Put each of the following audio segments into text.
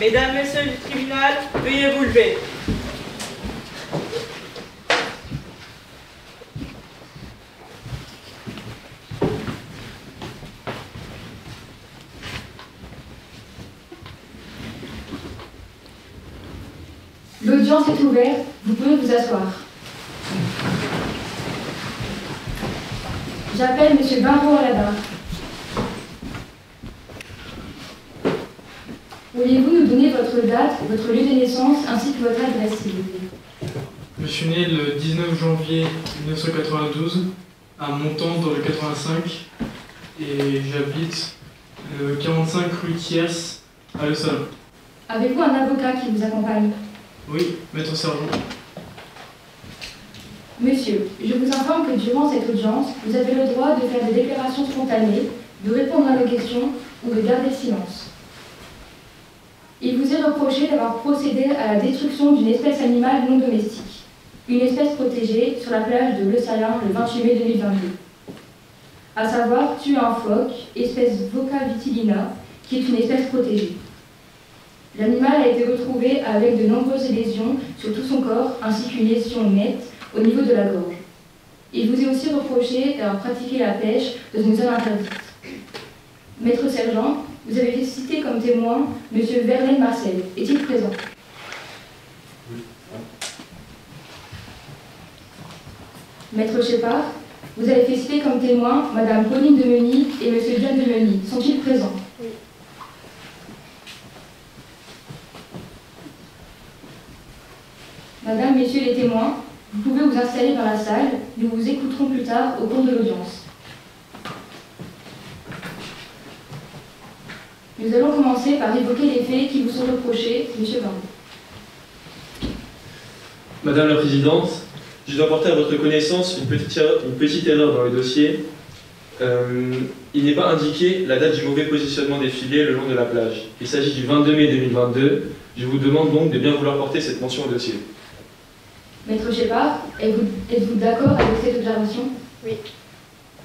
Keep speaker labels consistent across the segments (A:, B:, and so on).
A: Mesdames, Messieurs du tribunal, veuillez vous lever.
B: L'audience est ouverte, vous pouvez vous asseoir. J'appelle M. Barreau à la barre. Pourriez-vous nous donner votre date, votre lieu de naissance ainsi que votre adresse, s'il vous plaît?
C: Je suis né le 19 janvier 1992 à Montant dans le 85 et j'habite le 45 rue Thiers à Le Salon.
B: Avez-vous un avocat qui vous accompagne?
C: Oui, maître sergent.
B: Monsieur, je vous informe que durant cette audience, vous avez le droit de faire des déclarations spontanées, de répondre à nos questions ou de garder le silence. Il vous est reproché d'avoir procédé à la destruction d'une espèce animale non domestique, une espèce protégée sur la plage de Le Salin le 28 mai 2022. À savoir tuer un phoque, espèce Voca vitillina, qui est une espèce protégée. L'animal a été retrouvé avec de nombreuses lésions sur tout son corps, ainsi qu'une lésion nette au niveau de la gorge. Il vous est aussi reproché d'avoir pratiqué la pêche dans une zone interdite. Maître sergent, vous avez fait citer comme témoin M. Verlaine Marcel. Est-il présent?
D: Oui.
B: Maître Shepard, vous avez fait citer comme témoin Mme Pauline Demeny et M. John Demeny. Sont-ils présents?
E: Oui.
B: Madame, Messieurs les témoins, vous pouvez vous installer dans la salle. Nous vous écouterons plus tard au cours de l'audience. Nous allons commencer par évoquer les faits qui vous sont reprochés, M. Barreau.
D: Madame la Présidente, je dois porter à votre connaissance une petite erreur dans le dossier. Il n'est pas indiqué la date du mauvais positionnement des filets le long de la plage. Il s'agit du 22 mai 2022. Je vous demande donc de bien vouloir porter cette mention au dossier.
B: Maître Shepard, êtes-vous d'accord avec cette observation?
E: Oui.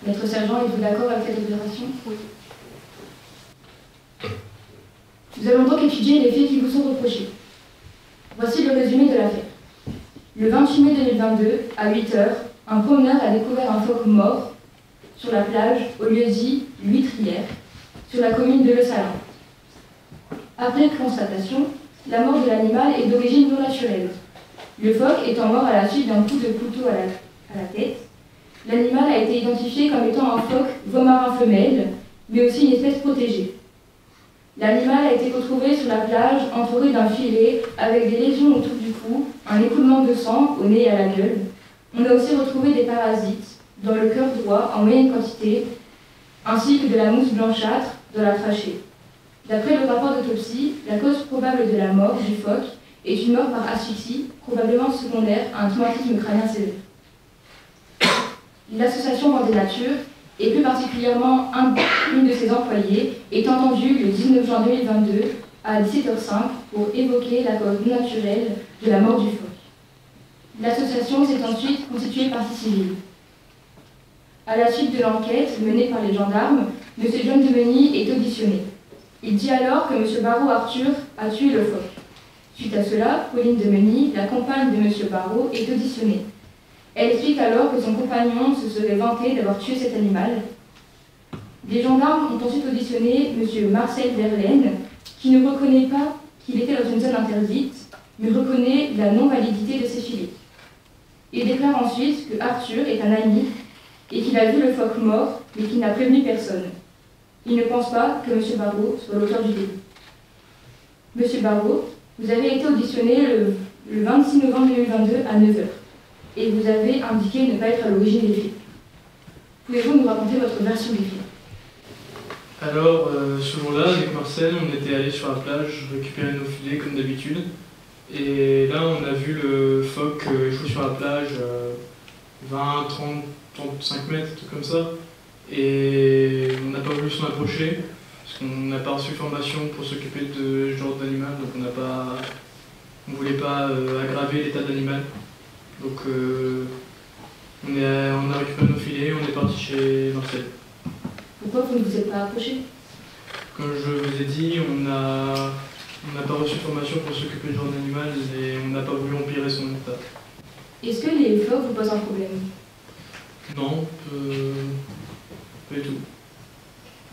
B: Maître sergent, êtes-vous d'accord avec cette observation?
E: Oui.
B: Nous allons donc étudier les faits qui vous sont reprochés. Voici le résumé de l'affaire. Le 28 mai 2022, à 8 h, un promeneur a découvert un phoque mort sur la plage au lieu-dit l'Huîtrière, sur la commune de Le Salin. Après constatation, la mort de l'animal est d'origine non naturelle. Le phoque étant mort à la suite d'un coup de couteau à la tête, l'animal a été identifié comme étant un phoque vaumarin femelle, mais aussi une espèce protégée. L'animal a été retrouvé sur la plage entouré d'un filet avec des lésions autour du cou, un écoulement de sang au nez et à la gueule. On a aussi retrouvé des parasites dans le cœur droit en moyenne quantité, ainsi que de la mousse blanchâtre dans la trachée. D'après le rapport d'autopsie, la cause probable de la mort du phoque est une mort par asphyxie, probablement secondaire à un traumatisme crânien sévère. L'association Vendée Nature, et plus particulièrement une de ses employées, est entendue le 19 juin 2022 à 17h05 pour évoquer la cause non naturelle de la mort du phoque. L'association s'est ensuite constituée partie civile. À la suite de l'enquête menée par les gendarmes, M. John Demeny est auditionné. Il dit alors que M. Barreau Arthur a tué le phoque. Suite à cela, Pauline Demeny, la compagne de M. Barreau, est auditionnée. Elle explique alors que son compagnon se serait vanté d'avoir tué cet animal. Les gendarmes ont ensuite auditionné M. Marcel Verlaine, qui ne reconnaît pas qu'il était dans une zone interdite, mais reconnaît la non-validité de ses filets. Il déclare ensuite que Arthur est un ami et qu'il a vu le phoque mort, mais qu'il n'a prévenu personne. Il ne pense pas que M. Barreau soit l'auteur du délit. M. Barreau, vous avez été auditionné le 26 novembre 2022 à 9 h. Et vous avez indiqué ne pas être à l'origine des faits. Pouvez-vous nous raconter votre version des faits?
C: Alors, ce jour-là, avec Marcel, on était allé sur la plage récupérer nos filets comme d'habitude. Et là, on a vu le phoque échouer sur la plage 20, 30, 35 mètres, tout comme ça. Et on n'a pas voulu s'en approcher, parce qu'on n'a pas reçu formation pour s'occuper de ce genre d'animal, donc on ne voulait pas aggraver l'état d'animal. Donc on a récupéré nos filets, on est parti chez Marcel.
B: Pourquoi vous ne vous êtes pas approché?
C: Comme je vous ai dit, on On n'a pas reçu de formation pour s'occuper du genre d'animal et on n'a pas voulu empirer son état.
B: Est-ce que les phoques vous posent un problème?
C: Non, pas du tout.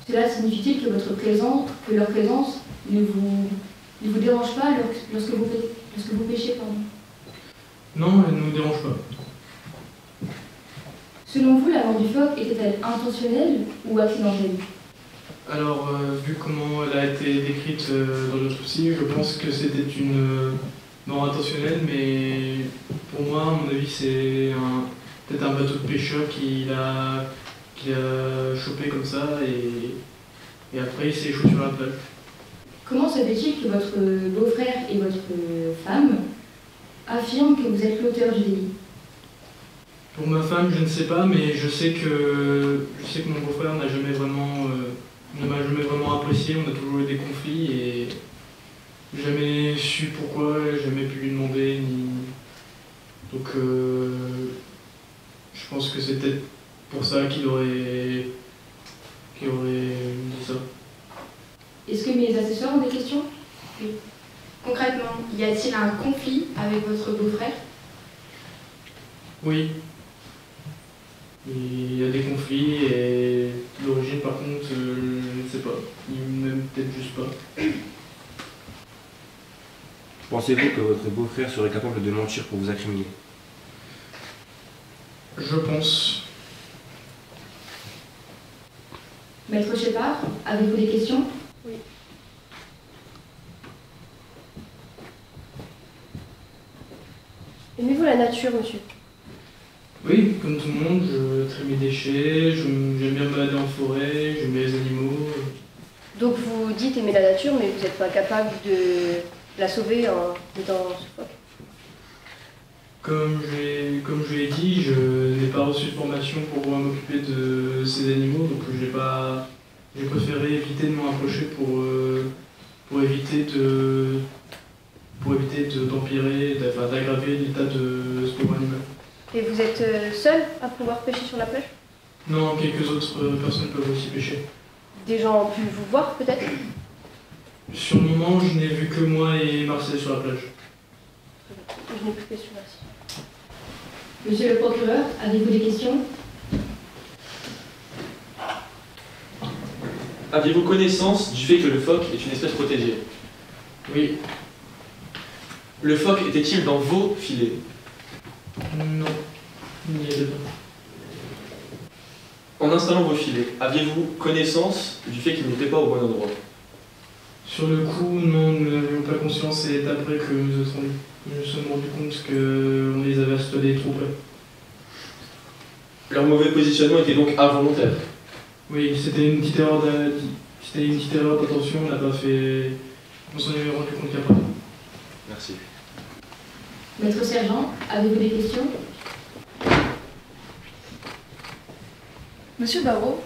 B: Cela signifie-t-il que leur présence ne vous dérange pas lorsque vous pêchez, pardon?
C: Non, elle ne nous dérange pas.
B: Selon vous, la mort du phoque était-elle intentionnelle ou accidentelle?
C: Alors, vu comment elle a été décrite dans le souci, je pense que c'était une mort intentionnelle, mais pour moi, à mon avis, c'est peut-être un bateau de pêcheur qui l'a chopé comme ça et après il s'est échoué sur la plage.
B: Comment se fait-il que votre beau-frère et votre femme affirment que vous êtes l'auteur du délit?
C: Pour ma femme, je ne sais pas, mais je sais que mon beau-frère n'a jamais vraiment, ne m'a jamais vraiment apprécié. On a toujours eu des conflits et jamais su pourquoi, jamais pu lui demander. Donc, je pense que c'est peut-être pour ça qu'il aurait dit ça.
B: Est-ce que mes assesseurs ont des questions?
E: Oui. Concrètement, y a-t-il un conflit avec votre beau-frère?
C: Oui. Il y a des conflits et l'origine par contre, je ne sais pas. Il n'aime peut-être juste pas.
F: Pensez-vous que votre beau-frère serait capable de mentir pour vous incriminer?
C: Je pense.
B: Maître Shepard, avez-vous des questions?
E: Oui. Aimez-vous la nature, monsieur?
C: Oui, comme tout le monde, je trie mes déchets, j'aime bien me balader en forêt, j'aime bien les animaux.
E: Donc vous dites aimer la nature, mais vous n'êtes pas capable de la sauver en étant ce phoque?
C: Comme je l'ai dit, je n'ai pas reçu de formation pour m'occuper de ces animaux, donc j'ai préféré éviter de m'en approcher pour éviter d'empirer, d'aggraver l'état de ce pauvre animal.
E: Et vous êtes seul à pouvoir pêcher sur la plage?
C: Non, quelques autres personnes peuvent aussi pêcher.
E: Des gens ont pu vous voir peut-être?
C: Sur le moment, je n'ai vu que moi et Marcel sur la plage.
E: Je n'ai plus de questions, merci.
B: Monsieur le procureur, avez-vous des questions?
D: Aviez-vous connaissance du fait que le phoque est une espèce protégée?
C: Oui.
D: Le phoque était-il dans vos filets?
C: Non. Il n'y avait pas.
D: En installant vos filets, aviez-vous connaissance du fait qu'ils n'étaient pas au bon endroit?
C: Sur le coup, non, nous n'avions pas conscience et c'est après que nous nous sommes rendus compte qu'on les avait installés trop près.
D: Leur mauvais positionnement était donc involontaire?
C: Oui, c'était une petite erreur d'attention, on s'en est rendu compte qu'après.
D: Merci.
B: Maître Sergent, avez-vous des questions?
G: Monsieur Barrault,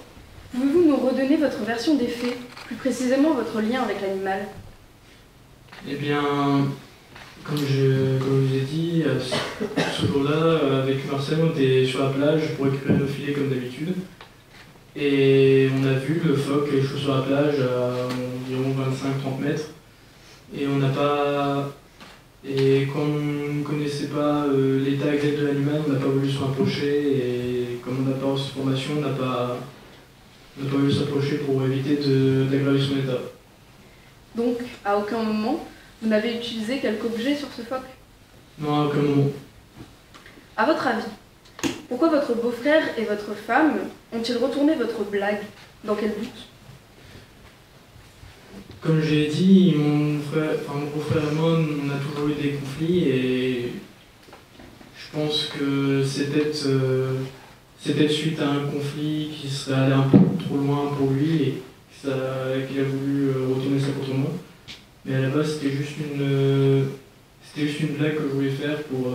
G: pouvez-vous nous redonner votre version des faits, plus précisément votre lien avec l'animal?
C: Eh bien, comme je vous ai dit, ce jour-là, avec Marcel, on était sur la plage pour récupérer nos filets comme d'habitude. Et on a vu le phoque échouer sur la plage à environ 25-30 mètres. Et comme on ne connaissait pas l'état exact de l'animal, on n'a pas voulu se rapprocher. Et comme on n'a pas reçu de formation, on n'a pas voulu s'approcher pour éviter d'aggraver son état.
G: Donc, à aucun moment, vous n'avez utilisé quelque objet sur ce phoque?
C: Non, à aucun moment.
G: À votre avis, pourquoi votre beau-frère et votre femme ont-ils retourné votre blague? Dans quel but?
C: Comme j'ai dit, mon beau-frère et moi, on a toujours eu des conflits et je pense que c'est peut-être suite à un conflit qui serait allé un peu trop loin pour lui et qu'il a voulu retourner ça contre moi. Mais à la base, c'était juste une blague que je voulais faire pour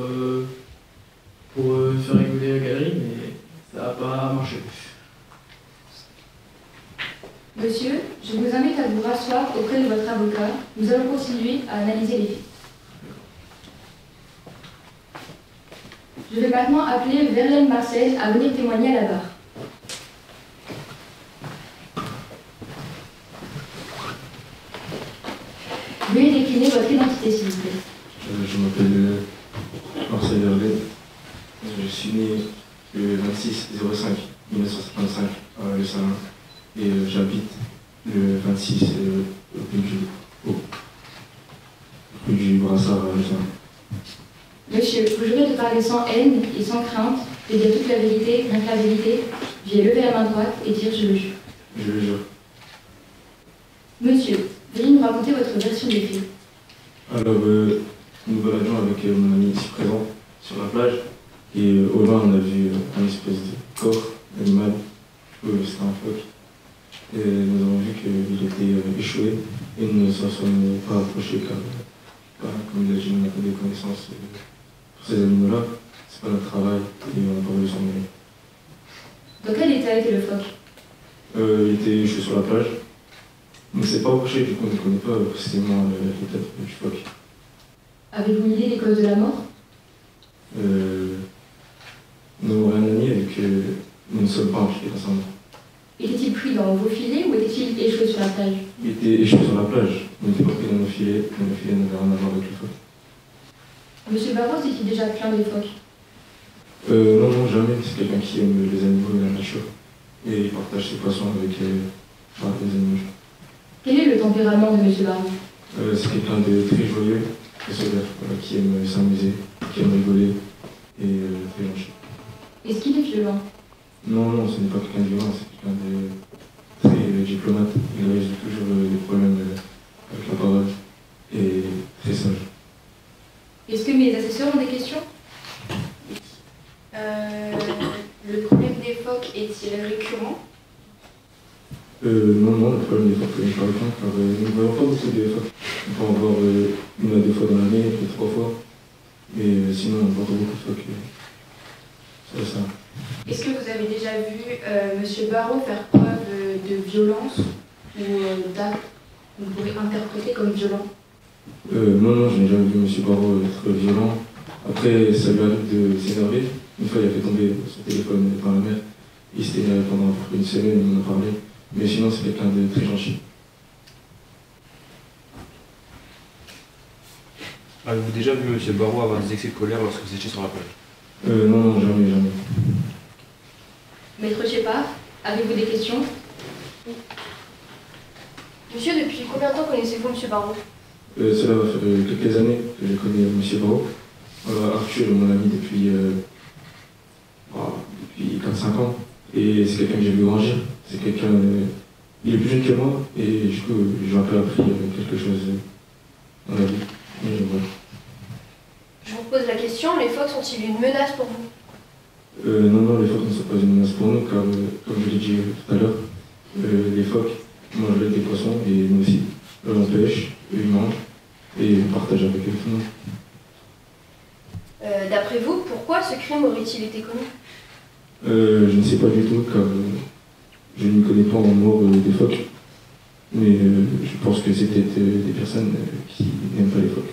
C: faire rigoler la galerie, mais ça n'a pas marché.
B: Monsieur, je vous invite à vous rasseoir auprès de votre avocat. Nous allons continuer à analyser les faits. Je vais maintenant appeler Verlaine Marcel à venir témoigner à la barre. Veuillez identité, s'il vous plaît.
H: Je m'appelle Marcel Hervé. Je suis né le 26/05/1975 à Le Salin et j'habite le 26 rue du Brassard à Le Salin.
B: Monsieur, vous jurez de parler sans haine et sans crainte, de dire toute la vérité, rien que la vérité. J'ai levé la main droite et dire je le jure.
H: Je le jure.
B: Monsieur, veuillez nous raconter votre version des faits.
H: Alors, nous baladions avec mon ami ici présent sur la plage et au loin on a vu un espèce de corps d'animal. C'était un phoque. Et nous avons vu qu'il était échoué et nous ne s'en sommes pas approchés car, comme il a dit, on n'a pas de connaissances pour ces animaux-là. C'est pas notre travail et on n'a pas voulu s'en mêler.
B: Dans quel état était le phoque?
H: Il était échoué sur la plage. On ne s'est pas approché, du coup on ne connaît pas précisément l'état du phoque.
B: Avez-vous une idée des causes de la mort?
H: Nous n'avons rien nié et que nous ne sommes pas impliqués dans sa mort.
B: Était-il pris dans vos filets ou était-il échoué sur la plage?
H: Il était échoué sur la plage. On n'était pas pris dans nos filets n'avaient rien à voir avec le phoque.
B: Monsieur Barros est-il déjà plein des phoques?
H: Non, jamais. C'est quelqu'un qui aime les animaux et la nature. Et il partage ses poissons avec les animaux.
B: Quel est le tempérament de monsieur Barros?
H: C'est quelqu'un de très joyeux, très solaire, qui aime s'amuser, qui aime rigoler et très gentil.
B: Est-ce qu'il est violent?
H: Non, ce n'est pas quelqu'un de violent, c'est quelqu'un de très diplomate. Il résout toujours des problèmes avec la parole et très sage.
B: Est-ce que mes assesseurs ont des questions?
I: Le problème des phoques est-il récurrent?
H: Non, le problème des phoques n'est pas récurrent car nous ne voyons pas beaucoup de phoques. On peut en voir 1 à 2 fois dans l'année, peut-être 3 fois, mais sinon on ne voit pas beaucoup de phoques. C'est ça.
I: Est-ce que vous avez déjà vu Monsieur Barrault faire preuve de violence ou d'actes que vous pourrez interpréter comme violents?
H: Non, je n'ai jamais vu M. Barrault être violent. Après, ça lui arrive de s'énerver. Une fois, il a fait tomber son téléphone dans la mer. Il s'était énervé pendant à peu près 1 semaine, il m'en a parlé. Mais sinon, c'est quelqu'un de très gentil.
F: Avez-vous déjà vu M. Barrault avoir des excès de colère lorsque vous étiez sur la plage?
H: Non, jamais.
B: Maître Shepard, avez-vous des questions?
E: Monsieur, depuis combien de temps connaissez-vous monsieur Barrault?
H: Cela va faire quelques années que je connais M. Barrault. Arthur est mon ami depuis 4-5 ans. Et c'est quelqu'un que j'ai vu grandir. C'est quelqu'un... il est plus jeune que moi et du coup, je lui ai un peu appris quelque chose dans la vie. Et voilà.
E: Je vous pose la question, les phoques sont-ils une menace pour vous?
H: Non, les phoques ne sont pas une menace pour nous, car comme je l'ai dit tout à l'heure, les phoques mangent des poissons et nous aussi. On pêche, eux ils mangent et on partage avec eux tout le monde.
E: D'après vous, pourquoi ce crime aurait-il été commis?
H: Je ne sais pas du tout, car je ne connais pas en mort des phoques, mais je pense que c'était des personnes qui n'aiment pas les phoques.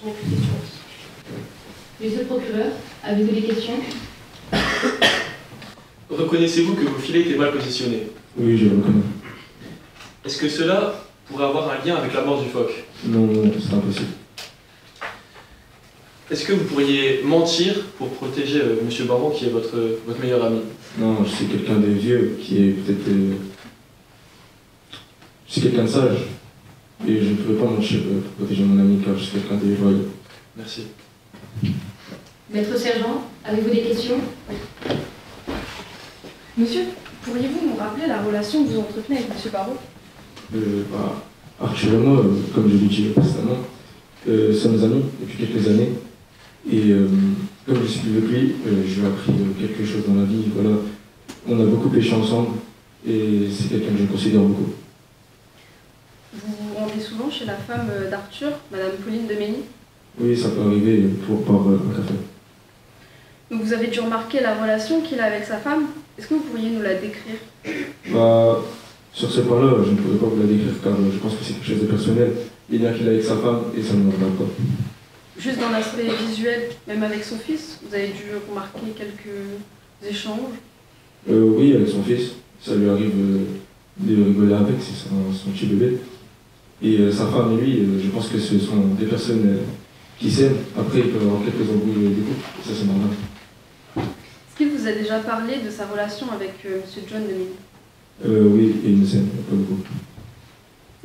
E: Je n'ai plus de questions.
B: Monsieur le procureur, avez-vous des questions?
D: Reconnaissez-vous que vos filets étaient mal positionnés?
H: Oui, je le reconnais.
D: Est-ce que cela pourrait avoir un lien avec la mort du phoque?
H: Non, c'est impossible.
D: Est-ce que vous pourriez mentir pour protéger M. Barrault, qui est votre meilleur ami?
H: Non, je suis quelqu'un de vieux, qui est peut-être... Je suis quelqu'un de sage, et je ne pourrais pas mentir pour protéger mon ami, car je suis quelqu'un de loyal.
D: Merci.
B: Maître Sergent, avez-vous des questions?
G: Monsieur, pourriez-vous nous rappeler la relation que vous entretenez avec monsieur Barrault?
H: Arthur et moi, comme je l'ai dit précédemment, sommes amis depuis quelques années. Et comme je suis plus vieux que lui, je lui ai appris quelque chose dans la vie. Voilà. On a beaucoup pêché ensemble et c'est quelqu'un que je considère beaucoup.
G: Vous vous rendez souvent chez la femme d'Arthur, Madame Pauline de Mény?
H: Oui, ça peut arriver par un café.
G: Donc vous avez dû remarquer la relation qu'il a avec sa femme. Est-ce que vous pourriez nous la décrire?
H: Sur ce point-là, je ne pourrais pas vous la décrire car je pense que c'est quelque chose de personnel. Il y a qu'il a avec sa femme et ça ne me regarde pas.
G: Juste dans l'aspect visuel, même avec son fils, vous avez dû remarquer quelques échanges?
H: Oui, avec son fils. Ça lui arrive de rigoler avec, c'est son petit bébé. Et sa femme et lui, je pense que ce sont des personnes qui s'aiment. Après, il peut y avoir quelques embrouilles de couple, ça c'est normal.
G: Est-ce qu'il vous a déjà parlé de sa relation avec M. John de Mille?
H: Oui, et ils ne s'aiment pas beaucoup.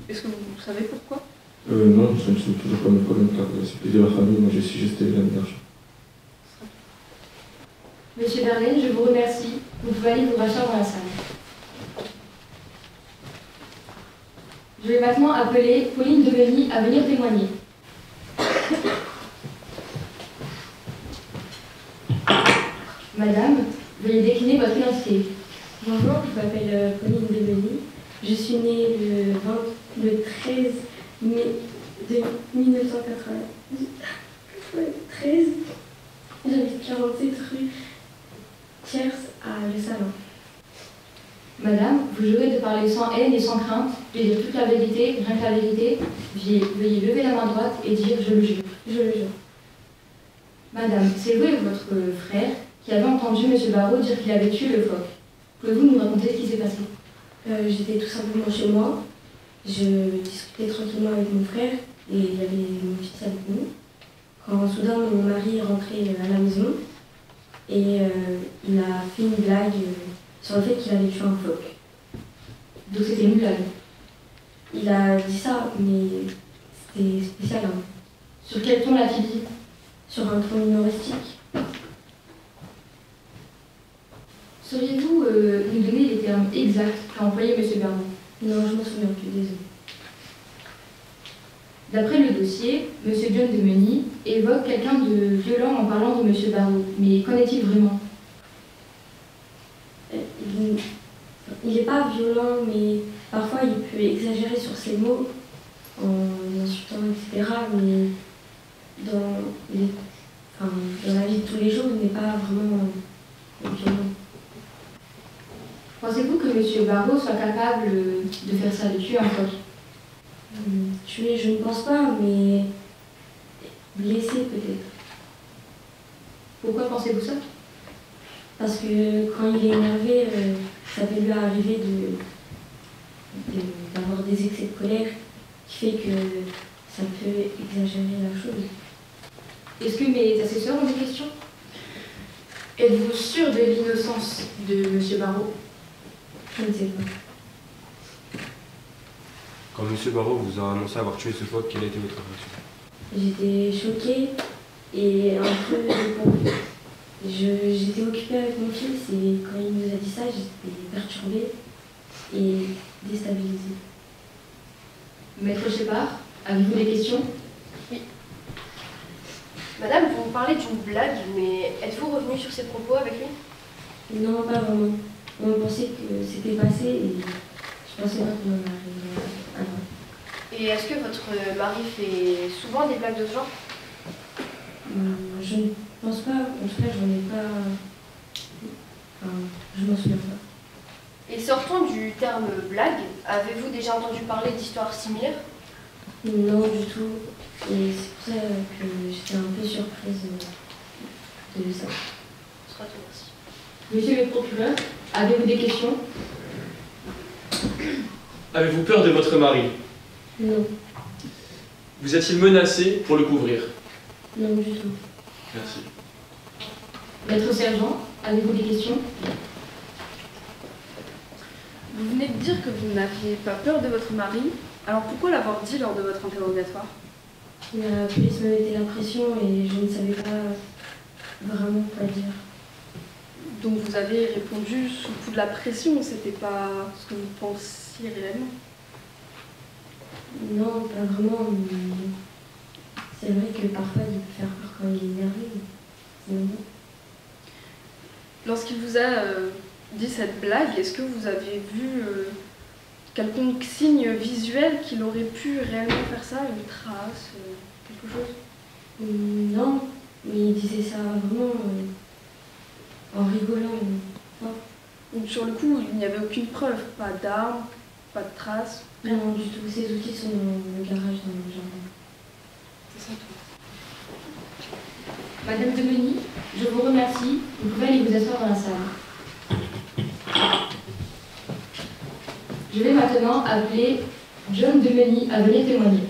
G: Est-ce que vous savez pourquoi?
H: Non, je ne suis toujours pas mes problèmes car c'est plus de la famille, moi je suis juste l'ami d'argent.
B: Monsieur Verlaine, je vous remercie. Vous pouvez aller vous rasseoir dans la salle. Je vais maintenant appeler Pauline Deveny à venir témoigner. Madame, veuillez décliner votre identité.
J: Bonjour, je m'appelle Pauline Deveny. Je suis née le 13 mai de 1993. J'habite 47 rue Thiers à Le Salon.
B: Madame, vous jurez de parler sans haine et sans crainte, de dire toute la vérité, rien que la vérité. Veuillez lever la main droite et dire « je le jure ».
J: Je le jure.
B: Madame, c'est vous et votre frère qui avez entendu M. Barrault dire qu'il avait tué le phoque. Pouvez-vous nous raconter ce qui s'est passé?
J: J'étais tout simplement chez moi. Je discutais tranquillement avec mon frère et il y avait mon fils avec nous. Quand soudain mon mari est rentré à la maison et il a fait une blague sur le fait qu'il avait tué un phoque.
B: Donc c'était une blague?
J: Il a dit ça, mais c'était spécial. Hein.
B: Sur quel ton l'a-t-il dit?
J: Sur un ton humoristique.
B: Sauriez-vous nous donner les termes exacts qu'a employé M. Barrault?
J: Non, je m'en souviens plus, désolé.
B: D'après le dossier, M. John Deveny évoque quelqu'un de violent en parlant de M. Barrault. Mais qu'en est-il vraiment?
J: Il n'est pas violent, mais parfois il peut exagérer sur ses mots en insultant, etc. Mais dans la vie de tous les jours, il n'est pas vraiment violent.
B: Pensez-vous que M. Barrault soit capable de faire ça, de tuer un phoque?
J: Tuer, je ne pense pas, mais blesser peut-être.
B: Pourquoi pensez-vous ça?
J: Parce que quand il est énervé, ça peut lui arriver d'avoir des excès de colère qui fait que ça peut exagérer la chose.
B: Est-ce que mes assesseurs ont des questions?
I: Êtes-vous sûr de l'innocence de M. Barrault?
J: Je ne sais pas.
F: Quand M. Barrault vous a annoncé avoir tué ce phoque, quelle a été votre réaction?
J: J'étais choquée et un peu dépourvue. J'étais occupée avec mon fils et quand il nous a dit ça, j'étais perturbée et déstabilisée.
B: Maître Shepard, avez-vous des questions?
E: Oui. Madame, vous parlez d'une blague, mais êtes-vous revenu sur ses propos avec lui?
J: Non, pas vraiment. On pensait que c'était passé et je pensais pas qu'on en arriverait à là.
E: Et est-ce que votre mari fait souvent des blagues de ce genre?
J: Je ne pense pas, en tout cas j'en ai pas. Enfin, je m'en souviens pas.
E: Et sortons du terme blague, avez-vous déjà entendu parler d'histoires similaires?
J: Non, du tout. Et c'est pour ça que j'étais un peu surprise de ça.
E: Ce sera tout, merci.
B: Monsieur le procureur, avez-vous des questions?
D: Avez-vous peur de votre mari?
J: Non,
D: Vous a-t-il menacé pour le couvrir?
J: non du tout.
D: Merci.
B: Maître Sergent, avez-vous des questions?
G: Vous venez de dire que vous n'aviez pas peur de votre mari. Alors pourquoi l'avoir dit lors de votre interrogatoire?
J: La police me mettait la pression et je ne savais pas vraiment quoi dire.
G: Donc vous avez répondu sous le coup de la pression, c'était pas ce que vous pensiez réellement?
J: Non, pas vraiment, mais c'est vrai que parfois il peut faire peur quand il est énervé. C'est normal.
G: Lorsqu'il vous a dit cette blague, est-ce que vous avez vu quelconque signe visuel qu'il aurait pu réellement faire ça, une trace, quelque chose?
J: Non, mais il disait ça vraiment en rigolant.
G: Donc sur le coup, il n'y avait aucune preuve, pas d'armes, pas de traces.
J: Non, du tout. Ces outils sont dans le garage, dans le jardin.
G: C'est ça tout.
B: Madame Deveny, je vous remercie. Vous pouvez aller vous asseoir dans la salle. Je vais maintenant appeler John Demeny à venir témoigner.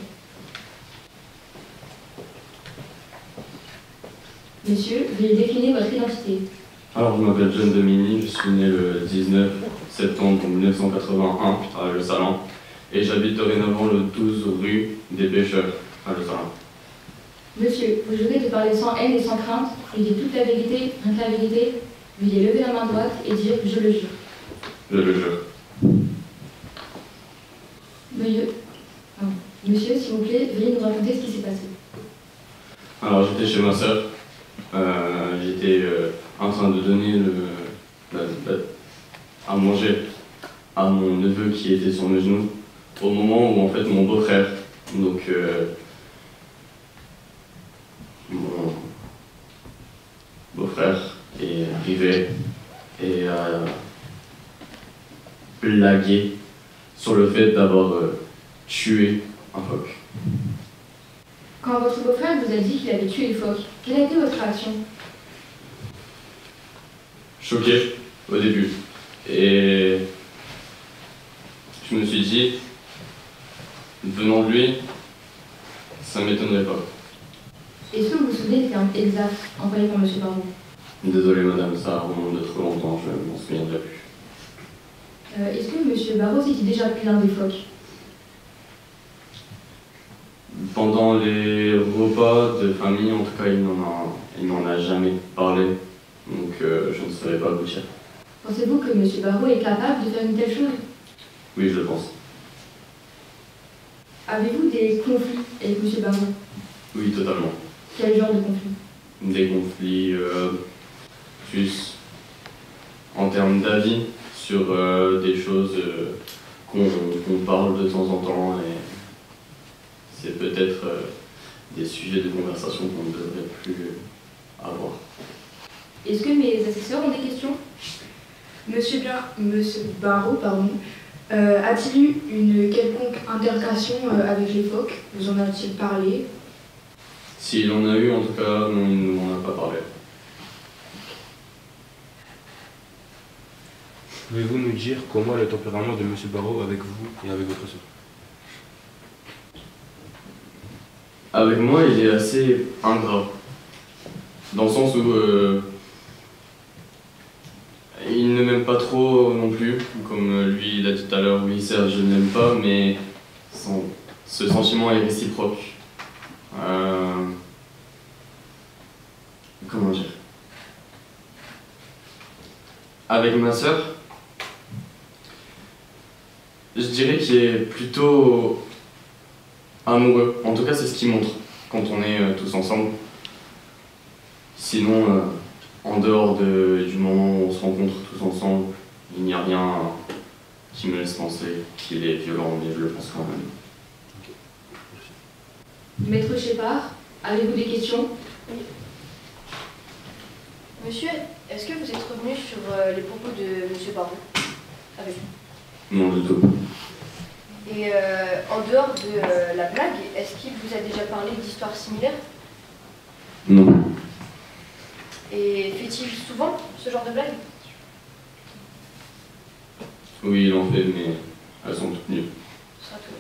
B: Monsieur, veuillez décliner votre identité.
K: Alors, je m'appelle John Demeny, je suis né le 19 septembre 1981 à Le Salin et j'habite dorénavant le 12 rue des Pêcheurs à Le Salin.
B: Monsieur, vous jurez de parler sans haine et sans crainte, de dire toute la vérité, rien que la vérité. Veuillez lever la main droite et dire « Je le jure ».
K: Je le jure.
B: Monsieur, s'il vous plaît, veuillez nous raconter ce qui s'est passé.
K: Alors, j'étais chez ma sœur. J'étais en train de donner à manger à mon neveu qui était sur mes genoux au moment où en fait mon beau-frère, donc mon beau-frère est arrivé et a blagué sur le fait d'avoir tué un phoque.
B: Quand votre beau-frère vous a dit qu'il avait tué le phoque, quelle a été votre réaction?
K: Choqué au début. Et je me suis dit, venant de lui, ça ne m'étonnerait pas.
B: Est-ce que vous vous souvenez des termes exacts employés par M. Barrault?
K: Désolé madame, ça remonte de trop longtemps, je ne m'en souviendrai plus.
B: Est-ce que M. Barrault s'était déjà pris l'un des phoques?
K: Pendant les repas de famille, en tout cas, il n'en a jamais parlé, donc je ne saurais pas vous dire.
B: Pensez-vous que M. Barrault est capable de faire une telle chose?
K: Oui, je le pense.
B: Avez-vous des conflits avec M. Barrault?
K: Oui, totalement.
B: Quel genre de conflit?
K: Des conflits plus en termes d'avis sur des choses qu'on parle de temps en temps et c'est peut-être des sujets de conversation qu'on ne devrait plus avoir.
B: Est-ce que mes assesseurs ont des questions?
I: Monsieur Barrault, a-t-il eu une quelconque intercation avec les phoques? Vous en a-t-il parlé?
K: S'il en a eu, en tout cas, non, il ne m'en a pas parlé.
F: Pouvez-vous nous dire comment est le tempérament de M. Barrault avec vous et avec votre soeur?
K: Avec moi, il est assez ingrat. Dans le sens où il ne m'aime pas trop non plus. Comme lui, il a dit tout à l'heure, oui, certes, je ne l'aime pas, mais ce sentiment est réciproque. Comment dire? Avec ma sœur, je dirais qu'il est plutôt amoureux. En tout cas, c'est ce qu'il montre quand on est tous ensemble. Sinon, en dehors du moment où on se rencontre tous ensemble, il n'y a rien qui me laisse penser qu'il est violent, mais je le pense quand même.
B: Maître Shepard, avez-vous des questions?
E: Oui. Monsieur, est-ce que vous êtes revenu sur les propos de M. Barrault avec vous?
K: Non du tout.
E: Et en dehors de la blague, est-ce qu'il vous a déjà parlé d'histoires similaires?
K: Non.
E: Et fait-il souvent ce genre de blague?
K: Oui, il en fait, mais elles sont toutes nulles.
E: Ce sera tout.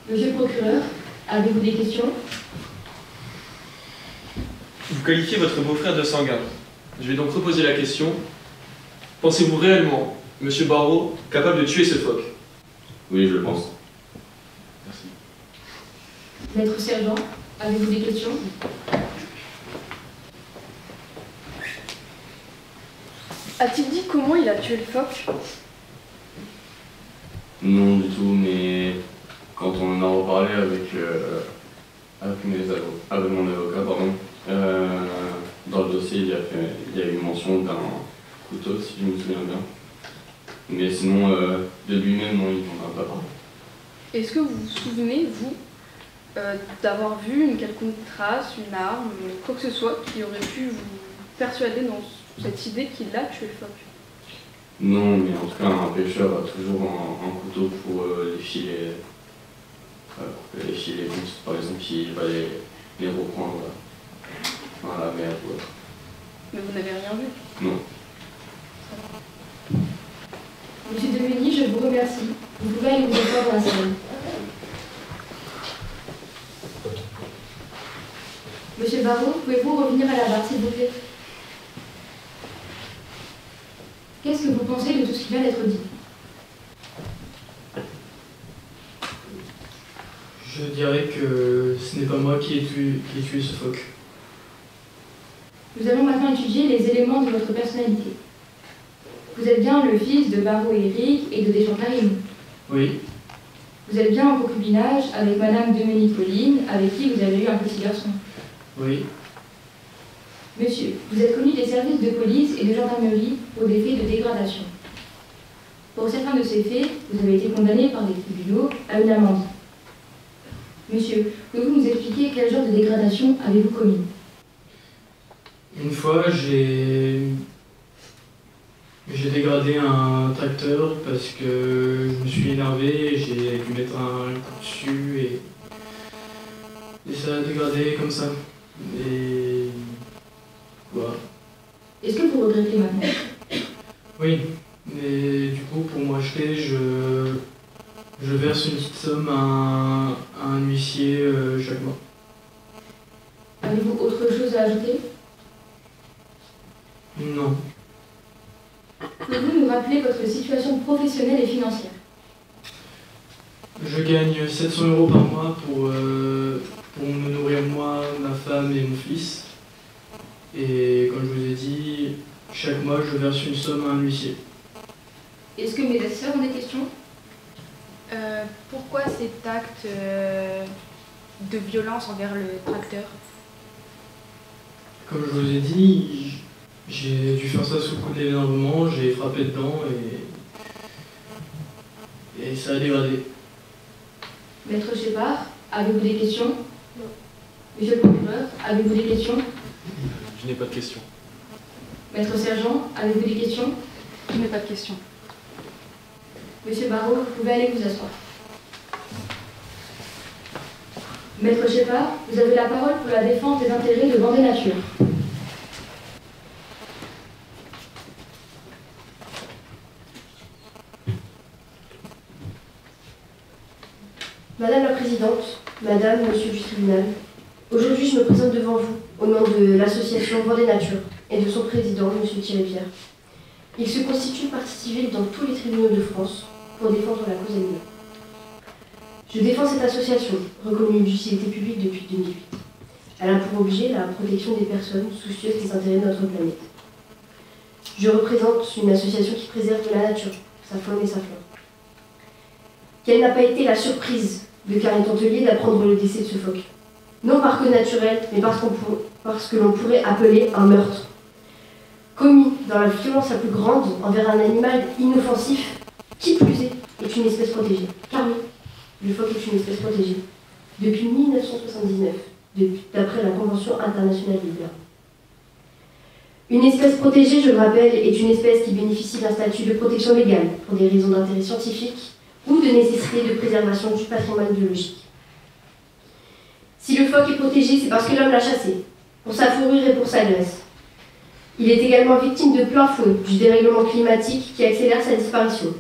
B: Monsieur le procureur, avez-vous des questions?
D: Vous qualifiez votre beau-frère de sanguin. Je vais donc reposer la question. Pensez-vous réellement, M. Barrault, capable de tuer ce phoque?
K: Oui, je le pense.
D: Merci.
B: Maître Sergent, avez-vous des questions?
G: A-t-il dit comment il a tué le phoque?
K: Non du tout, mais quand on en a reparlé avec mon avocat, dans le dossier, il y a eu mention d'un couteau, si je me souviens bien. Mais sinon, de lui-même, non, il n'en a pas parlé.
G: Est-ce que vous vous souvenez, vous, d'avoir vu une quelconque trace, une arme, quoi que ce soit, qui aurait pu vous persuader dans cette idée qu'il a tué le phoque?
K: Non, mais en tout cas, un pêcheur a toujours un couteau pour les filets. Les filets monstres, par exemple, qui va les reprendre dans la mer ou autre.
G: Mais vous n'avez rien vu?
K: Non.
B: Monsieur Demeny, je vous remercie. Vous pouvez aller vous asseoir dans la salle. Monsieur Barrault, pouvez-vous revenir à la barre, s'il vous plaît? Qu'est-ce que vous pensez de tout ce qui vient d'être dit?
C: Je dirais que ce n'est pas moi qui ai tué ce phoque.
B: Nous allons maintenant étudier les éléments de votre personnalité. Vous êtes bien le fils de Barrault Éric et de Deschamps-Carine.
C: Oui.
B: Vous êtes bien en concubinage avec Madame Dominique Pauline, avec qui vous avez eu un petit garçon.
C: Oui.
B: Monsieur, vous êtes connu des services de police et de gendarmerie pour des faits de dégradation. Pour certains de ces faits, vous avez été condamné par des tribunaux à une amende. Monsieur, pouvez-vous nous expliquer quel genre de dégradation avez-vous commis?
C: Une fois, j'ai dégradé un tracteur parce que je me suis énervé et j'ai dû mettre un coup dessus et ça a dégradé comme ça. Et voilà.
B: Est-ce que vous regrettez maintenant?
C: Oui, mais du coup, pour m'acheter, je verse une petite somme à un huissier chaque mois.
B: Avez-vous autre chose à ajouter?
C: Non.
B: Pouvez-vous nous rappeler votre situation professionnelle et financière?
C: Je gagne 700 € par mois pour me nourrir moi, ma femme et mon fils. Et comme je vous ai dit, chaque mois je verse une somme à un huissier.
B: Est-ce que mes assesseurs ont des questions?
I: Pourquoi cet acte de violence envers le tracteur?
C: Comme je vous ai dit, j'ai dû faire ça sous le coup de l'énervement, j'ai frappé dedans et ça a dégradé.
B: Maître Shepard, avez-vous des questions? Non. Monsieur le procureur, avez-vous des questions?
F: Je n'ai pas de questions.
B: Maître Sergent, avez-vous des questions?
G: Je n'ai pas de questions.
B: Monsieur Barrault, vous pouvez aller vous asseoir. Maître Shepard, vous avez la parole pour la défense des intérêts de Vendée Nature.
L: Madame la Présidente, Madame, Monsieur du Tribunal, aujourd'hui je me présente devant vous au nom de l'association Vendée Nature et de son président, Monsieur Thierry Pierre. Il se constitue partie civile dans tous les tribunaux de France pour défendre la cause animale. Je défends cette association, reconnue d'utilité publique depuis 2008. Elle a pour objet la protection des personnes soucieuses des intérêts de notre planète. Je représente une association qui préserve la nature, sa faune et sa flore. Quelle n'a pas été la surprise de Karine Tantelier d'apprendre le décès de ce phoque? Non par cause naturelle, mais parce que l'on pourrait appeler un meurtre. Commis dans la violence la plus grande envers un animal inoffensif, qui plus est une espèce protégée. Car oui, le phoque est une espèce protégée. Depuis 1979, d'après la Convention internationale des droits. Une espèce protégée, je le rappelle, est une espèce qui bénéficie d'un statut de protection légale pour des raisons d'intérêt scientifique ou de nécessité de préservation du patrimoine biologique. Si le phoque est protégé, c'est parce que l'homme l'a chassé, pour sa fourrure et pour sa graisse. Il est également victime de plein fouet du dérèglement climatique qui accélère sa disparition.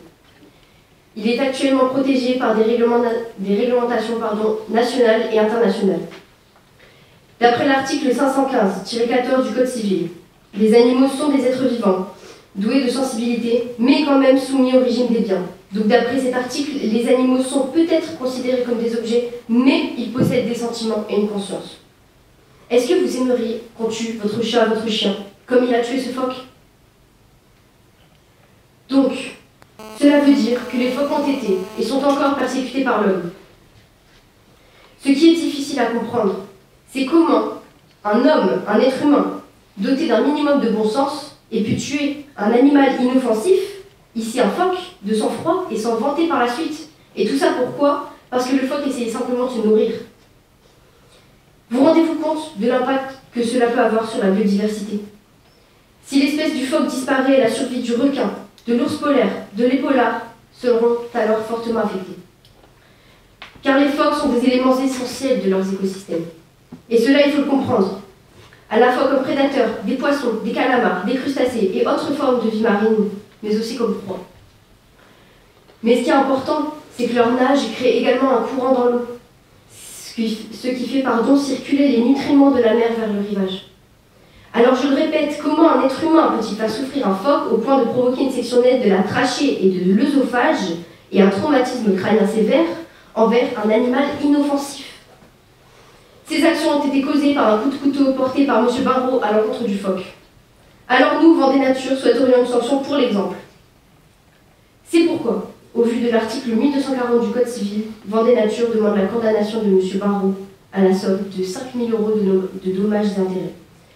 L: Il est actuellement protégé par des réglementations nationales et internationales. D'après l'article 515-14 du Code civil, les animaux sont des êtres vivants, doués de sensibilité, mais quand même soumis au régime des biens. Donc d'après cet article, les animaux sont peut-être considérés comme des objets, mais ils possèdent des sentiments et une conscience. Est-ce que vous aimeriez qu'on tue votre chat, votre chien, comme il a tué ce phoque? Donc, cela veut dire que les phoques ont été et sont encore persécutés par l'homme. Ce qui est difficile à comprendre, c'est comment un homme, un être humain, doté d'un minimum de bon sens, ait pu tuer un animal inoffensif, ici un phoque, de sang-froid et s'en vanter par la suite. Et tout ça pourquoi? Parce que le phoque essayait simplement de se nourrir. Vous rendez-vous compte de l'impact que cela peut avoir sur la biodiversité? Si l'espèce du phoque disparaît, la survie du requin, de l'ours polaire, de l'épaulard seront alors fortement affectés. Car les phoques sont des éléments essentiels de leurs écosystèmes. Et cela, il faut le comprendre. À la fois comme prédateurs des poissons, des calamars, des crustacés et autres formes de vie marine, mais aussi comme proie. Mais ce qui est important, c'est que leur nage crée également un courant dans l'eau, ce qui fait circuler les nutriments de la mer vers le rivage. Alors je le répète, comment un être humain peut-il faire souffrir un phoque au point de provoquer une section nette de la trachée et de l'œsophage et un traumatisme crânien sévère envers un animal inoffensif? Ces actions ont été causées par un coup de couteau porté par M. Barrault à l'encontre du phoque. Alors nous, Vendée Nature, souhaiterions une sanction pour l'exemple. C'est pourquoi, au vu de l'article 1240 du Code civil, Vendée Nature demande la condamnation de M. Barrault à la somme de 5 000 € de dommages et intérêts,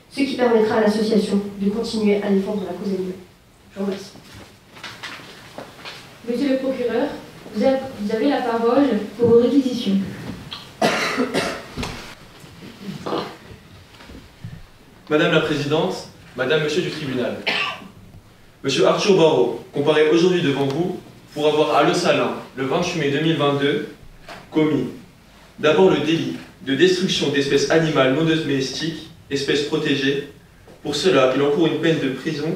L: ce qui permettra à l'association de continuer à défendre la cause animale. Je vous remercie.
B: Monsieur le procureur, vous avez la parole pour vos réquisitions.
D: Madame la Présidente, Madame, Monsieur du tribunal. Monsieur Arthur Barrault comparaît aujourd'hui devant vous pour avoir à Le Salin, le 28 mai 2022, commis d'abord le délit de destruction d'espèces animales non domestiques, espèces protégées. Pour cela, il encourt une peine de prison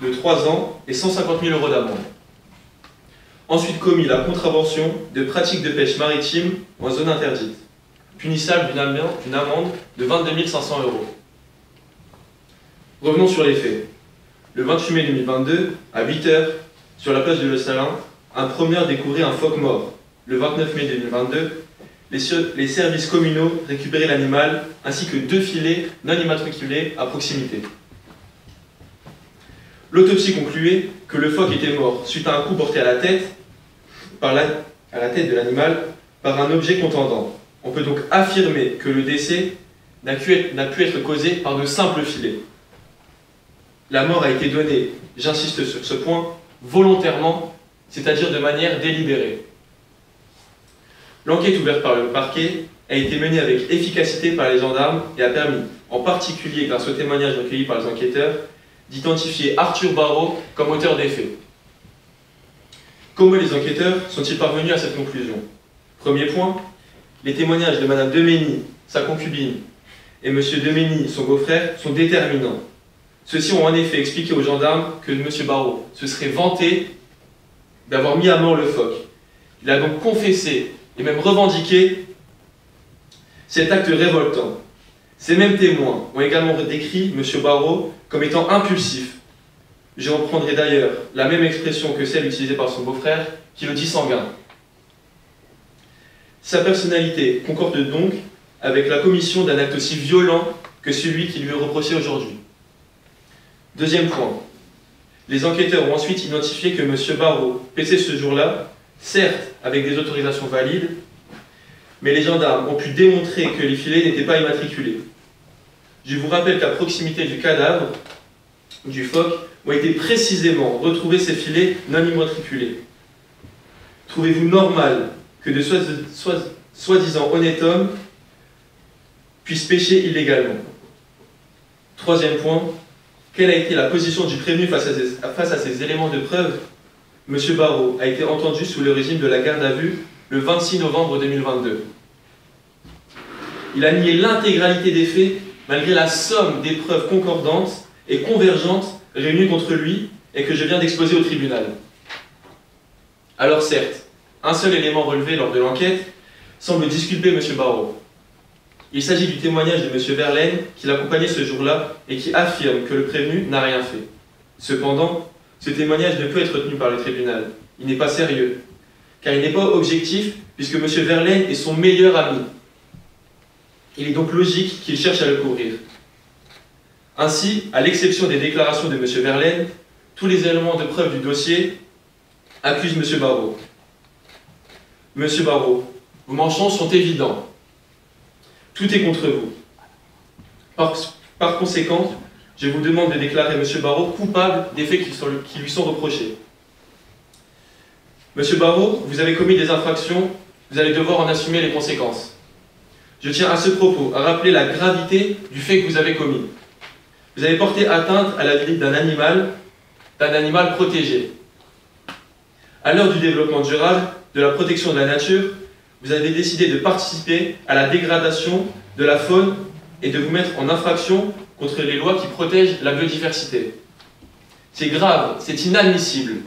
D: de 3 ans et 150 000 € d'amende. Ensuite commis la contravention de pratique de pêche maritime en zone interdite, punissable d'une amende de 22 500 €. Revenons sur les faits. Le 28 mai 2022, à 8 h, sur la plage de Le Salin, un promeneur découvrit un phoque mort. Le 29 mai 2022, les services communaux récupéraient l'animal ainsi que 2 filets non immatriculés à proximité. L'autopsie concluait que le phoque était mort suite à un coup porté à la tête de l'animal par un objet contendant. On peut donc affirmer que le décès n'a pu être causé par de simples filets. La mort a été donnée, j'insiste sur ce point, volontairement, c'est-à-dire de manière délibérée. L'enquête ouverte par le parquet a été menée avec efficacité par les gendarmes et a permis, en particulier grâce aux témoignages recueillis par les enquêteurs, d'identifier Arthur Barrault comme auteur des faits. Comment les enquêteurs sont-ils parvenus à cette conclusion? Premier point, les témoignages de Mme Demény, sa concubine, et M. Demény, son beau-frère, sont déterminants. Ceux-ci ont en effet expliqué aux gendarmes que M. Barrault se serait vanté d'avoir mis à mort le phoque. Il a donc confessé et même revendiqué cet acte révoltant. Ces mêmes témoins ont également décrit M. Barrault comme étant impulsif. Je reprendrai d'ailleurs la même expression que celle utilisée par son beau-frère, qui le dit sanguin. Sa personnalité concorde donc avec la commission d'un acte aussi violent que celui qui lui est reproché aujourd'hui. Deuxième point, les enquêteurs ont ensuite identifié que M. Barrault pêchait ce jour-là, certes avec des autorisations valides, mais les gendarmes ont pu démontrer que les filets n'étaient pas immatriculés. Je vous rappelle qu'à proximité du cadavre du phoque ont été précisément retrouvés ces filets non immatriculés. Trouvez-vous normal que de soi-disant honnêtes hommes puissent pêcher illégalement? Troisième point, quelle a été la position du prévenu face à ces éléments de preuve? M. Barrault a été entendu sous le régime de la garde à vue le 26 novembre 2022. Il a nié l'intégralité des faits malgré la somme des preuves concordantes et convergentes réunies contre lui et que je viens d'exposer au tribunal. Alors certes, un seul élément relevé lors de l'enquête semble disculper M. Barrault. Il s'agit du témoignage de M. Verlaine qui l'accompagnait ce jour-là et qui affirme que le prévenu n'a rien fait. Cependant, ce témoignage ne peut être retenu par le tribunal. Il n'est pas sérieux, car il n'est pas objectif puisque M. Verlaine est son meilleur ami. Il est donc logique qu'il cherche à le couvrir. Ainsi, à l'exception des déclarations de M. Verlaine, tous les éléments de preuve du dossier accusent M. Barrault. M. Barrault, vos mensonges sont évidents. Tout est contre vous. Par conséquent, je vous demande de déclarer M. Barrault coupable des faits qui lui sont reprochés. M. Barrault, vous avez commis des infractions, vous allez devoir en assumer les conséquences. Je tiens à ce propos à rappeler la gravité du fait que vous avez commis. Vous avez porté atteinte à la vie d'un animal protégé. À l'heure du développement durable, de la protection de la nature, vous avez décidé de participer à la dégradation de la faune et de vous mettre en infraction contre les lois qui protègent la biodiversité. C'est grave, c'est inadmissible.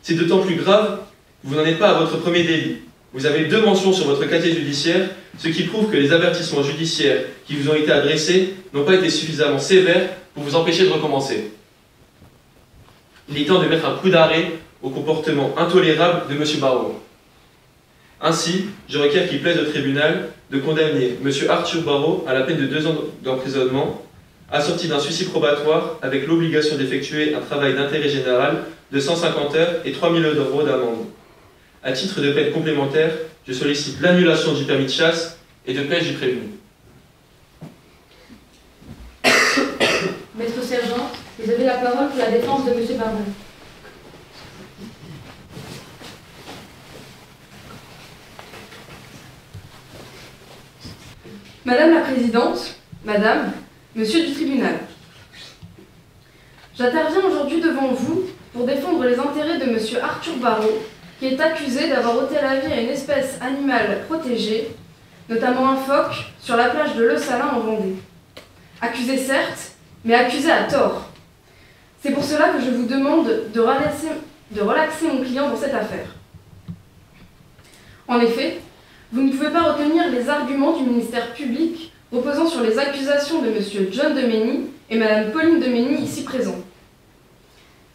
D: C'est d'autant plus grave que vous n'en êtes pas à votre premier délit. Vous avez 2 mentions sur votre casier judiciaire, ce qui prouve que les avertissements judiciaires qui vous ont été adressés n'ont pas été suffisamment sévères pour vous empêcher de recommencer. Il est temps de mettre un coup d'arrêt au comportement intolérable de M. Barrault. Ainsi, je requiers qu'il plaise au tribunal de condamner M. Arthur Barrault à la peine de 2 ans d'emprisonnement, assorti d'un suivi probatoire avec l'obligation d'effectuer un travail d'intérêt général de 150 heures et 3 000 € d'amende. À titre de peine complémentaire, je sollicite l'annulation du permis de chasse et de pêche du prévenu.
B: Maître sergent, vous avez la parole pour la défense de M. Barrault.
G: Madame la Présidente, Madame, Monsieur du tribunal, j'interviens aujourd'hui devant vous pour défendre les intérêts de Monsieur Arthur Barrault, qui est accusé d'avoir ôté la vie à une espèce animale protégée, notamment un phoque, sur la plage de Le Salin en Vendée. Accusé certes, mais accusé à tort. C'est pour cela que je vous demande de relaxer mon client dans cette affaire. En effet, vous ne pouvez pas retenir les arguments du ministère public reposant sur les accusations de M. John Demény et Mme Pauline Demény ici présents.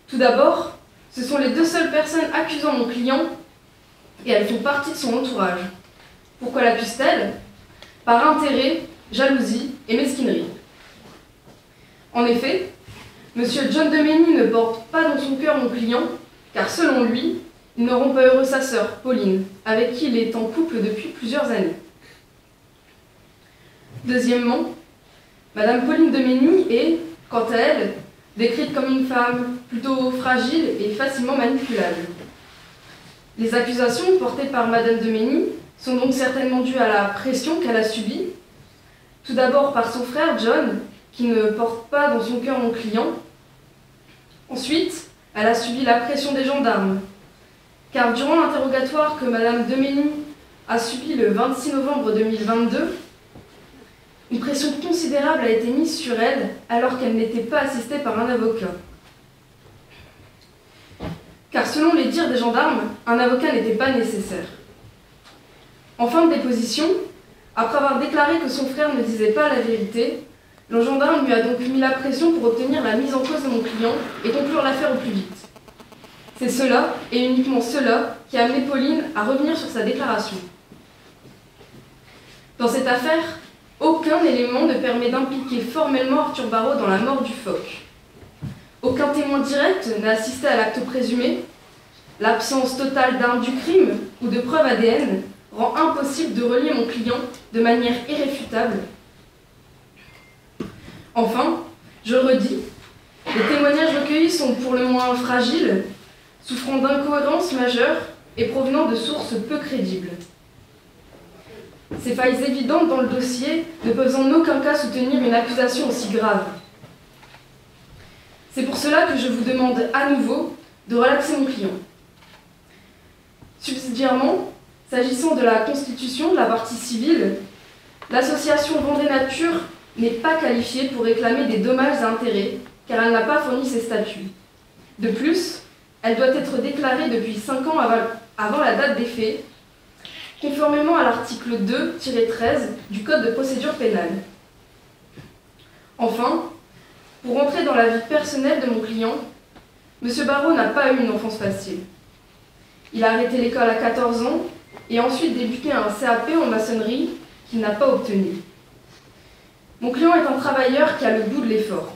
G: Tout d'abord, ce sont les 2 seules personnes accusant mon client et elles font partie de son entourage. Pourquoi l'accuse-t-elle? Par intérêt, jalousie et mesquinerie. En effet, M. John Demény ne porte pas dans son cœur mon client, car selon lui, il ne rend pas heureux sa sœur, Pauline, avec qui il est en couple depuis plusieurs années. Deuxièmement, Mme Pauline Demény est, quant à elle, décrite comme une femme plutôt fragile et facilement manipulable. Les accusations portées par Mme Demény sont donc certainement dues à la pression qu'elle a subie, tout d'abord par son frère John, qui ne porte pas dans son cœur mon client. Ensuite, elle a subi la pression des gendarmes, car durant l'interrogatoire que Mme Demény a subi le 26 novembre 2022, une pression considérable a été mise sur elle alors qu'elle n'était pas assistée par un avocat. Car selon les dires des gendarmes, un avocat n'était pas nécessaire. En fin de déposition, après avoir déclaré que son frère ne disait pas la vérité, le gendarme lui a donc mis la pression pour obtenir la mise en cause de mon client et conclure l'affaire au plus vite. C'est cela, et uniquement cela, qui a amené Pauline à revenir sur sa déclaration. Dans cette affaire, aucun élément ne permet d'impliquer formellement Arthur Barrault dans la mort du phoque. Aucun témoin direct n'a assisté à l'acte présumé. L'absence totale d'armes du crime ou de preuves ADN rend impossible de relier mon client de manière irréfutable. Enfin, je redis, les témoignages recueillis sont pour le moins fragiles, souffrant d'incohérences majeures et provenant de sources peu crédibles. Ces failles évidentes dans le dossier ne peuvent en aucun cas soutenir une accusation aussi grave. C'est pour cela que je vous demande à nouveau de relaxer mon client. Subsidiairement, s'agissant de la constitution de la partie civile, l'association Vendée Nature n'est pas qualifiée pour réclamer des dommages et intérêts, car elle n'a pas fourni ses statuts. De plus, elle doit être déclarée depuis 5 ans avant la date des faits, conformément à l'article 2-13 du Code de procédure pénale. Enfin, pour entrer dans la vie personnelle de mon client, M. Barrault n'a pas eu une enfance facile. Il a arrêté l'école à 14 ans et ensuite débuté un CAP en maçonnerie qu'il n'a pas obtenu. Mon client est un travailleur qui a le goût de l'effort.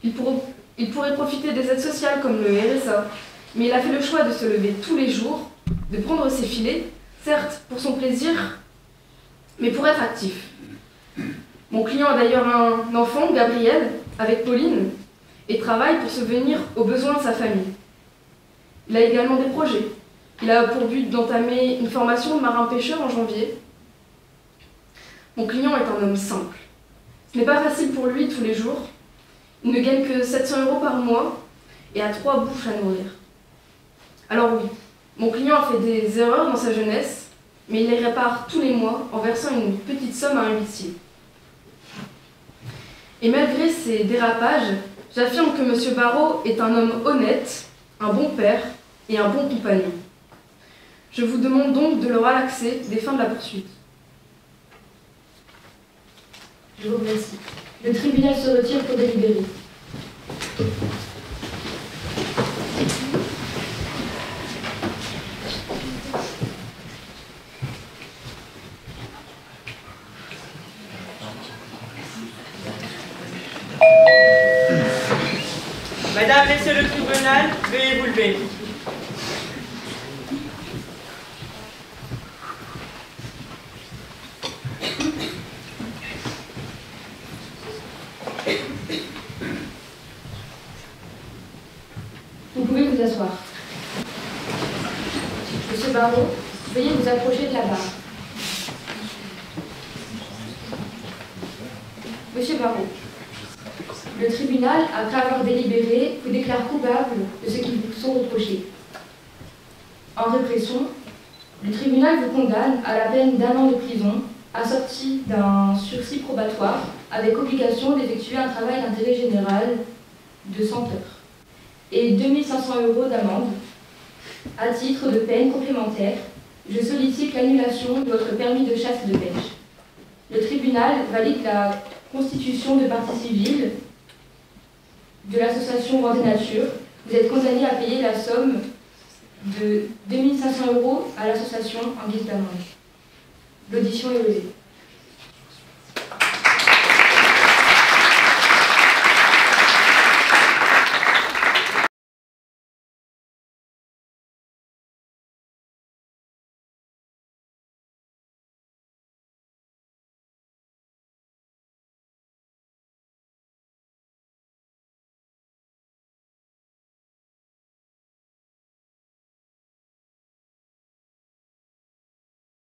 G: Il pourrait profiter des aides sociales comme le RSA, mais il a fait le choix de se lever tous les jours, de prendre ses filets, certes pour son plaisir, mais pour être actif. Mon client a d'ailleurs un enfant, Gabriel, avec Pauline, et travaille pour subvenir aux besoins de sa famille. Il a également des projets. Il a pour but d'entamer une formation de marin-pêcheur en janvier. Mon client est un homme simple. Ce n'est pas facile pour lui tous les jours. Il ne gagne que 700 € par mois et a 3 bouches à nourrir. Alors oui, mon client a fait des erreurs dans sa jeunesse, mais il les répare tous les mois en versant une petite somme à un huissier. Et malgré ces dérapages, j'affirme que M. Barrault est un homme honnête, un bon père, et un bon compagnon. Je vous demande donc de le relaxer des fins de la poursuite.
B: Je vous remercie. Le tribunal se retire pour délibérer.
A: Madame, messieurs le tribunal, veuillez vous lever.
B: Vous pouvez vous asseoir. Monsieur Barreau, veuillez vous approcher de la barre. Monsieur Barreau, le tribunal, après avoir délibéré, vous déclare coupable de ce qui vous sont reprochés. En répression, le tribunal vous condamne à la peine d'1 an de prison, assorti d'un sursis probatoire, avec obligation d'effectuer un travail d'intérêt général de 100 heures, et 2 500 € d'amende. À titre de peine complémentaire, je sollicite l'annulation de votre permis de chasse et de pêche. Le tribunal valide la constitution de partie civile de l'association Vendée Nature. Vous êtes condamné à payer la somme de 2 500 € à l'association en guise d'amende. L'audition est levée.